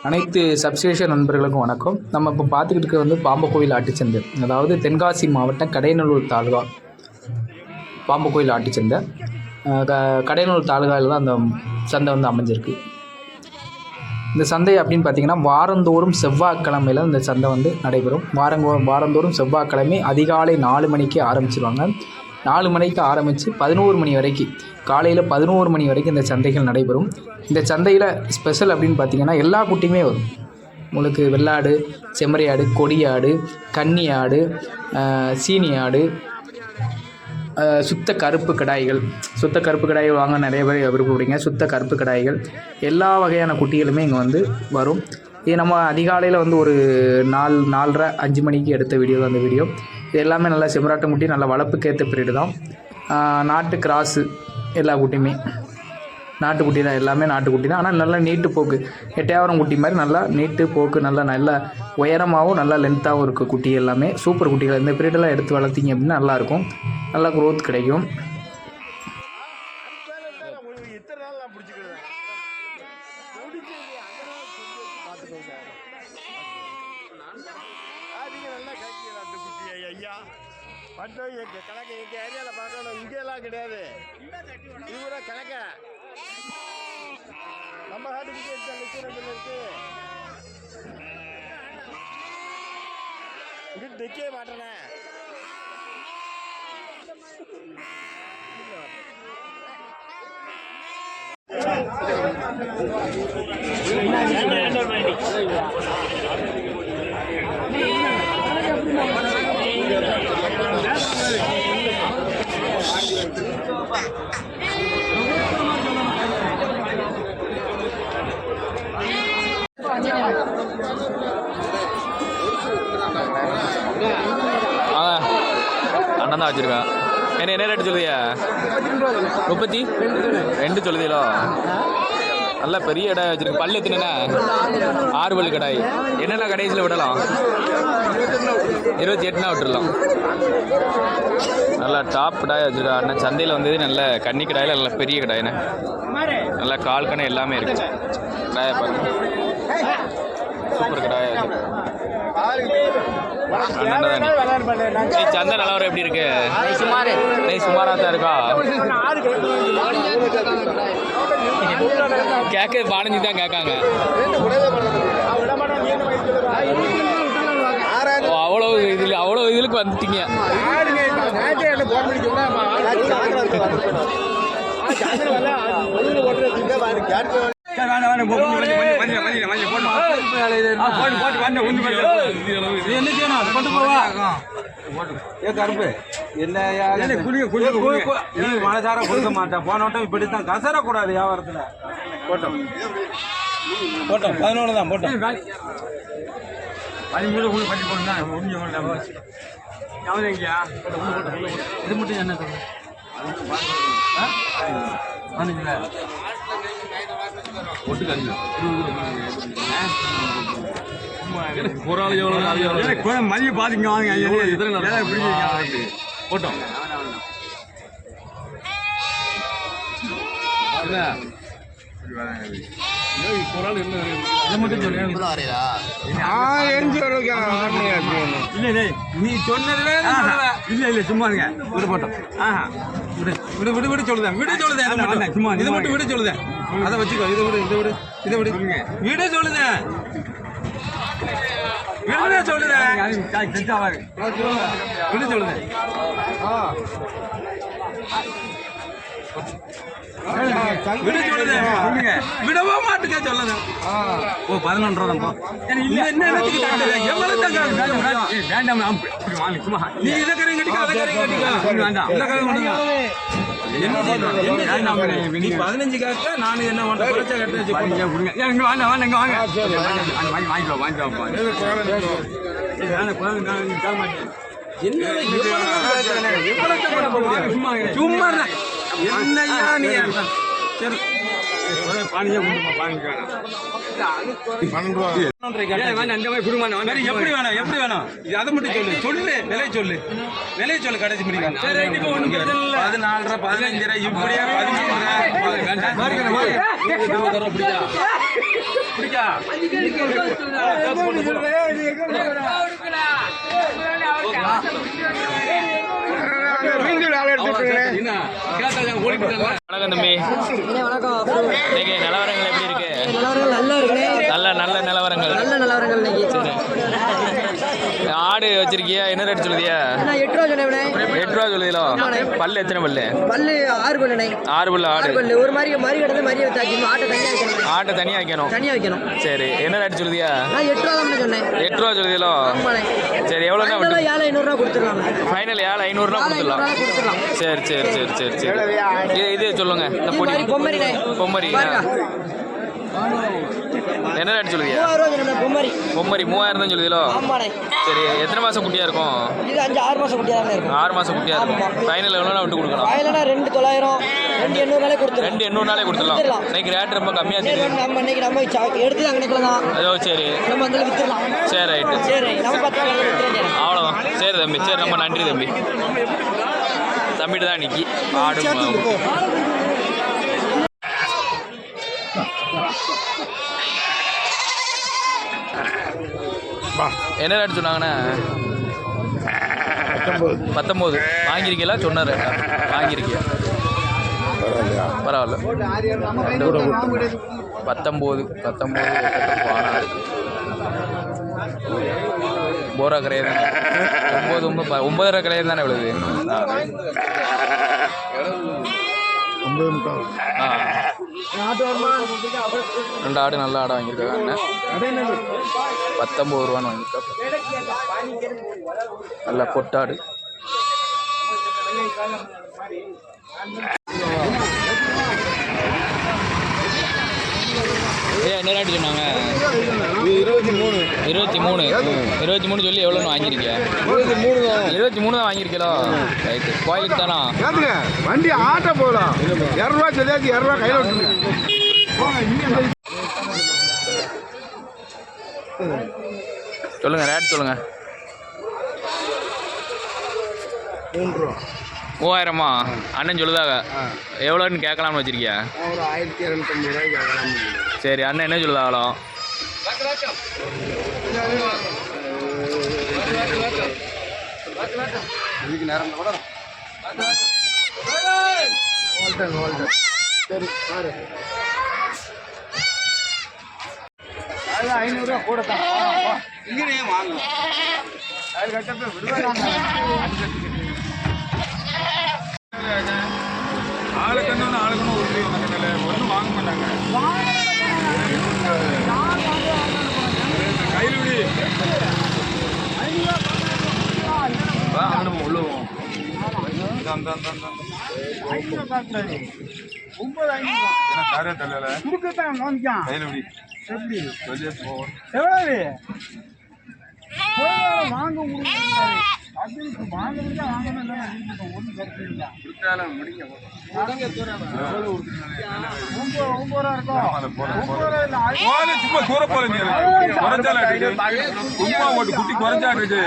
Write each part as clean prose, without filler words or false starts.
அனைத்து சப்ஸ்கிரிப்ஷன் நண்பர்களுக்கும் வணக்கம். நம்ம இப்போ பார்த்துக்கிட்டு இருக்கிறது பாம்பக்கோயில் ஆட்டுச்சந்தை, அதாவது தென்காசி மாவட்டம் கடையநல்லூர் தாலுகா பாம்பக்கோயில் ஆட்டுச்சந்தை. கடையநல்லூர் தாலுகாவில் தான் அந்த சந்தை அமைஞ்சிருக்கு. இந்த சந்தை அப்படின்னு பார்த்திங்கன்னா வாரந்தோறும் செவ்வாய்க்கிழமையில் இந்த சந்தை நடைபெறும். வாரந்தோறும் செவ்வாய்க்கிழமை அதிகாலை 4 மணிக்கு ஆரம்பிச்சிருவாங்க. 4 மணிக்கு ஆரம்பித்து 11 மணி வரைக்கும், காலையில் 11 மணி வரைக்கும் இந்த சந்தைகள் நடைபெறும். இந்த சந்தையில் ஸ்பெஷல் அப்படின்னு பார்த்திங்கன்னா எல்லா குட்டியுமே வரும். உங்களுக்கு வெள்ளாடு, செம்மறி ஆடு, கொடி ஆடு, கன்னி ஆடு, சீனி ஆடு, சுத்த கருப்பு கடாய்கள் வாங்க நிறைய பேர் விருப்பப்படுங்க. சுத்த கருப்பு கடாய்கள், எல்லா வகையான குட்டிகளுமே இங்கே வரும். இது நம்ம அதிகாலையில் ஒரு 4:30 5 மணிக்கு எடுத்த வீடியோ தான் அந்த வீடியோ. இது எல்லாமே நல்லா செம்மறாட்டம் குட்டி, நல்லா வளர்ப்புக்கேற்ற பீரியடு தான். நாட்டு கிராஸு எல்லா குட்டியுமே நாட்டுக்குட்டி தான், எல்லாமே நாட்டுக்குட்டி தான். ஆனால் நல்லா நீட்டு போக்கு, எட்டையாவரம் குட்டி மாதிரி நல்லா நீட்டு போக்கு, நல்லா உயரமாகவும் நல்லா லென்த்தாகவும் இருக்குது குட்டி எல்லாமே. சூப்பர் குட்டிகள். இந்த பீரியடெல்லாம் எடுத்து வளர்த்திங்க அப்படின்னா நல்லாயிருக்கும், நல்லா க்ரோத் கிடைக்கும். கணக்கு எங்க ஏரியால பார்க்கணும், இங்கெல்லாம் கிடையாது. இது கூட கணக்க நம்ம காட்டுக்கு இருக்கு, இங்க தைக்கவே மாட்டேனே. அண்ணன் தான் வச்சுருக்கேன். என்ன ரேட்டு சொல்லுதியா? 32 சொல்லுதீங்களோ? நல்லா பெரிய கடை வச்சுருக்கு. பல்லு எத்தனைண்ணா? 6 பல்லு கடாய். என்னென்ன கடைசியில் விடலாம்? 28னா விட்டுடலாம். நல்லா டாப் கடாய் வச்சுருக்கா அண்ணன். சந்தையில் நல்ல கன்னி கடாயில் நல்ல பெரிய கடாயிண்ணே, நல்லா கால் கணை எல்லாமே இருக்குது. கடாயை பாருங்க, சூப்பர் கடாயா இருக்குது. சந்தை நிலவரம் எப்படி இருக்கு? சுமாராக தான் இருக்கா? கேட்க 15 தான் கேட்காங்க. அவ்வளோ இதுக்கு வந்துட்டீங்க. கருப்பு மனசார கொடுக்க மாட்டேன். போனோட்டம் இப்படித்தான் கசரக்கூடாது வியாபாரத்தில். போட்டோம் 11 தான் போட்டோம். இது மட்டும் என்ன மதிய பாதிங்க வாங்க போட்டோம். நீ சொன்னதுல இல்ல சும்மா விடு போட்டோம். விடு விடு விடு சொல்லுதேன், விடு சொல்லுதேன். சும்மா இதை மட்டும் விடு சொல்லுதேன். அதை வச்சுக்கோ. இதை விடு, இதை விடு, இதை விடு, விடு சொல்லுதேன், விடு சொல்லுதேன், விடு சொல்லுதேன். விட சொல்லுங்க, விடவா மாட்டுக்க சொல்லுங்க. ஓ 11 ரூபா தான். வேண்டாம், நீ இதை கரையும் கட்டிக்க, அதை கரையும் கட்டிக்க வேண்டாம். இந்த கரை மட்டும் நீ 15 கேட்க நான் என்ன பண்ண குறைச்சா கட்ட வச்சு கொடுங்க. இங்க வாங்க, வாங்க, இங்க வாங்க, வாங்கிக்கோ, வாங்கிக்கோ. சும்மா என்னையா நீ சரி பானியா கொடுமா பானி வேணும் 12 ரூபா அங்க போய் குடுமா எப்படி வேணும் எப்படி வேணும் இது அதை மட்டும் சொல்லு விலை சொல்லு கடைசி முடிக்கலாம் 14 ரூபா 15 ரூபா இப்படியே 13 ரூபா பிடிக்கா வணக்கம் தம்பி. இன்னைக்கு நிலவரங்கள் எப்படி இருக்கு? நல்ல நிலவரங்கள். சரி. ஆடு வச்சிருக்கியா? என்ன ரேட் சொல்லுதியா? 8 ரூபா சொன்னேன். 8 ரூபா சொல்லுதீங்களோ? பல்லு எத்தனை பல்லு? 6 பல்லு. 6 பல்லு ஆடு. ஒரு மாதிரி கிடந்து மாதிரி வச்சாச்சு. ஆட்டை தனியாக வைக்கணும். சரி. என்ன ரேட் சொல்லுதியா? 8 ரூபா தான் சொன்னேன். 8 ரூபா சொல்லுதீங்களோ? சரி. எவ்வளோண்ணா விட்டு? 700 ரூபா கொடுத்துடலாம். ஃபைனல் 500 ரூபா கொடுத்துடலாம். சரி. இது சொல்லுங்க. இந்த பொடி பொம்மரி என்ன ரேட் சொல்லுதியா? 3000 தான் சொல்லுதீங்களோ? சரி. எத்தனை மாதம் குட்டியாக இருக்கும்? இது 5-6 மாசம் குட்டியா தான் இருக்கும். 6 மாதம் குட்டியாக இருக்கும். ஃபைனல் எவ்வளோனா விட்டு கொடுக்கலாம்? 2,900 2,800 கொடுத்துடலாம். 2,800 கொடுத்துடலாம். இன்னைக்கு ரேட் ரொம்ப கம்மியாக தெரியுது. நம்ம எடுத்து அங்கே தான் அதோ சரி. நம்ம அந்த வித்துடலாம். சரி ரைட்டு. சரி நம்ம 10 ரூபா வித்துறேன். அவ்வளோதான். சரி தம்பி. சரி ரொம்ப நன்றி தம்பி. தம்பிட்டு தான் நிற்கி ஆடு. என்ன ரேட் சொன்னாங்கண்ணே? 19 வாங்கியிருக்கீங்களா? சொன்னார் வாங்கியிருக்கியா? பரவாயில்ல. 19 போரா கிடையாது. 9 கிடையாது தானே விழுது? 9.25. ரெண்டு ஆடு நல்ல ஆடை வாங்கியிருக்காங்க. 19 ரூபான்னு வாங்கியிருக்காங்க. நல்ல கொட்டாடு. என்ன ரேட்டு சொன்னாங்க? 23 சொல்லி எவ்வளோன்னு வாங்கியிருக்கீங்க? 23 தான் வாங்கியிருக்கீங்களோ? ரைட்டு. கோயிலுக்கு தானா? வண்டி ஆட்ட போகலாம். 200 ரூபா சொல்லியாச்சு. 200 ரூபா கையில் விட்டுருங்க. சொல்லுங்க ரேட் சொல்லுங்க. 3 ரூபா. 3000மா? அண்ணன் சொல்லுதாக எவ்வளோன்னு கேட்கலாம்னு வச்சிருக்கியா? ஒரு 1250 ரூபாய்க்கு கேட்கலாம். சரி. அண்ணன் என்ன சொல்லுதாங்களோ? இதுக்கு நேரம் கூட சரி பாரு. 500 ரூபா கூட தான். இங்கே வாங்க. அது கட்டப்ப விடுவாங்க. ஆளுக்கண்ணு ஒரு ஒன்றும் வாங்க மாட்டாங்க. கையில் விடி உள்ளுவோம். வாங்க சும்மா தூர போறீங்க. குட்டி குறைஞ்சா இருக்கு.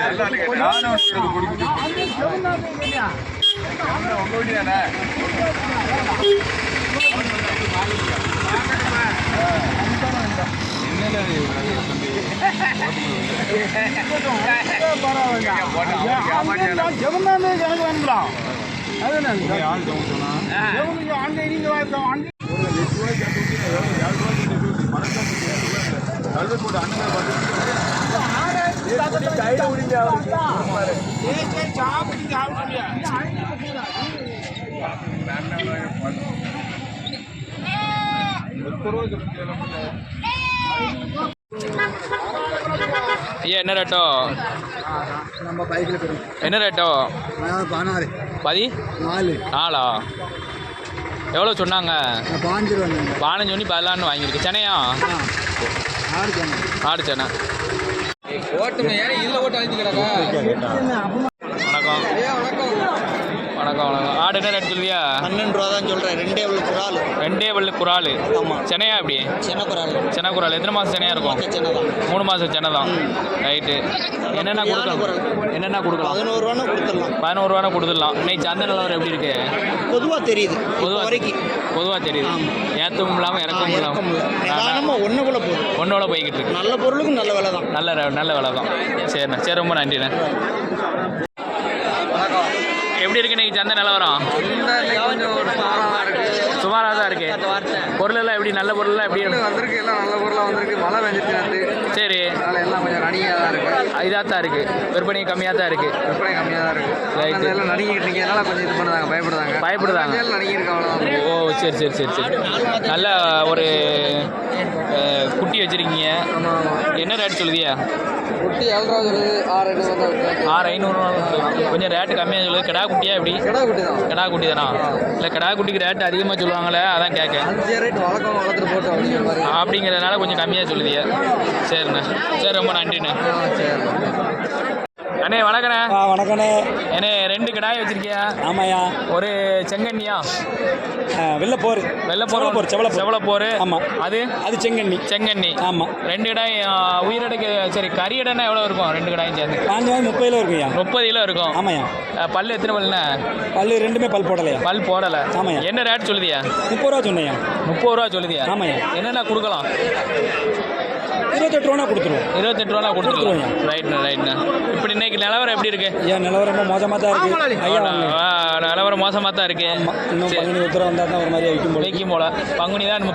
எனக்கு வேணுங்களா? ஐயா என்ன ரேட்டோ? நம்ம பைக்கில் என்ன ரேட்டோ? 14. 14 எவ்வளோ சொன்னாங்க? 15 சொல்லி 14 வாங்கியிருக்கு. சென்னையா? ஆடு சென்னை. வணக்கம். வணக்கம் வணக்கம். ஆடு என்ன ரேட் சொல்லுவியா? 12 ரூபா தான் சொல்கிறேன். 2 எவ்வளோ குறால். 2 பல்லு குறால். ஆமாம். சென்னையா அப்படி? சின்ன குறால். சென்னை குறால் எத்தனை மாதம் சென்னையாக இருக்கும்? சின்ன தான். 3 மாதம் சென்னை தான். ரைட்டு. என்னென்ன கொடுக்கலாம்? என்னென்ன கொடுக்கலாம்? 11 ரூபானா கொடுத்துடலாம். 11 ரூபானா கொடுத்துடலாம். இன்னைக்கு சந்தை நிலவரம் எப்படி இருக்கு? பொதுவாக தெரியுது பொதுவாக வரைக்கும். பொதுவாக தெரியுது. ஏற்றவும் இல்லாமல் இறக்கவும் இல்லாமல் நிதானமாக ஒன்று கூட போகுது. ஒன்றோட போய்கிட்டு இருக்கு. நல்ல பொருளுக்கு நல்ல விலை தான். நல்ல விலை தான். சரிண்ணா, சரி, ரொம்ப நன்றிண்ணே. எப்படி இருக்கு இன்னைக்கு சந்தை நிலவரம்? கொஞ்சம் ஒரு சுமாராக இருக்கு. சுமாராக தான் இருக்கு. பொருளெல்லாம் எப்படி? நல்ல பொருளெல்லாம் எப்படி? வந்திருக்கு, எல்லாம் நல்ல பொருளாக வந்திருக்கு. மழை பெஞ்சிட்டு நேற்று. சரி, அதனால எல்லாம் கொஞ்சம் நடிகையாக தான் இருக்கு. இதாக தான் இருக்கு. விற்பனை கம்மியாக தான் இருக்கு. விற்பனை கம்மியாக தான் இருக்கு. Right. எல்லாம் நடிகிட்டு இருக்கனால கொஞ்சம் இது பண்ணுறாங்க, பயப்படுறாங்க. நடிகை இருக்கு, அவ்வளோதான். ஓ, சரி சரி சரி சரி. நல்ல ஒரு குட்டி வச்சுருக்கீங்க. ஆமாம் ஆமாம். என்ன ரேட் சொல்லுதியா? குட்டி 7 ரூபா சொல்லுது. 6,500 தான். 6,500 கொஞ்சம் ரேட்டு கம்மியாக சொல்லுது. கிடா குட்டியா எப்படி? கிடா குட்டி தான். கிடா குட்டி தானா? இல்லை, கிடா குட்டிக்கு ரேட்டு அதிகமாக சொல்லுவாங்களே, அதான் கேட்க. 5 ரேட் வளர்த்துட்டு போட்டோம் அப்படிங்கிற மாதிரி. அப்படிங்கிறதுனால கொஞ்சம் கம்மியாக சொல்லுதியா? சரிண்ணே, சரி, ரொம்ப நன்றிண்ணே. சரி. அண்ணே வணக்கண்ணே. வணக்கண்ணே. அண்ணே 2 கிடாய் வச்சிருக்கியா? ஆமாய்யா. ஒரு செங்கண்ணியா? வெள்ளைப்போர். வெள்ளைப்போர். செவலப்போர். ஆமாம். அது செங்கண்ணி. செங்கண்ணி. ஆமாம். 2 கிடாய் உயிரடைக்கு. சரி, கறி இடைன்னா எவ்வளோ இருக்கும்? 2 கிடாயும் சேர்ந்து 30 கிலோ இருக்குய்யா. 30 கிலோ இருக்கும். ஆமாய்யா. பல்லு எத்தனை பல்லுண்ணே? பல்லு 2மே பல் போடலையா? பல் போடலை. ஆமாய்யா. என்ன ரேட் சொல்லுதியா? 30 ரூபா சொன்னையா. 30 ரூபா சொல்லுதியா? ஆமாய்யா. என்னென்ன கொடுக்கலாம்? 28 ரூபா கொடுத்துருவோம். 28 ரூபா கொடுத்துருவோம். ரைட்ண்ணா. இப்படி இன்னைக்கு நிலவரம் எப்படி இருக்கு? ஏன் நிலவரம் ரொம்ப மோசமாக தான் இருக்கு ஐயா. நிலவரம் மோசமாக தான் இருக்கு. இன்னும் பங்குனி உத்தரவு வந்தால் தான் ஒரு மாதிரி வைக்கும் போல. பங்குனி தான்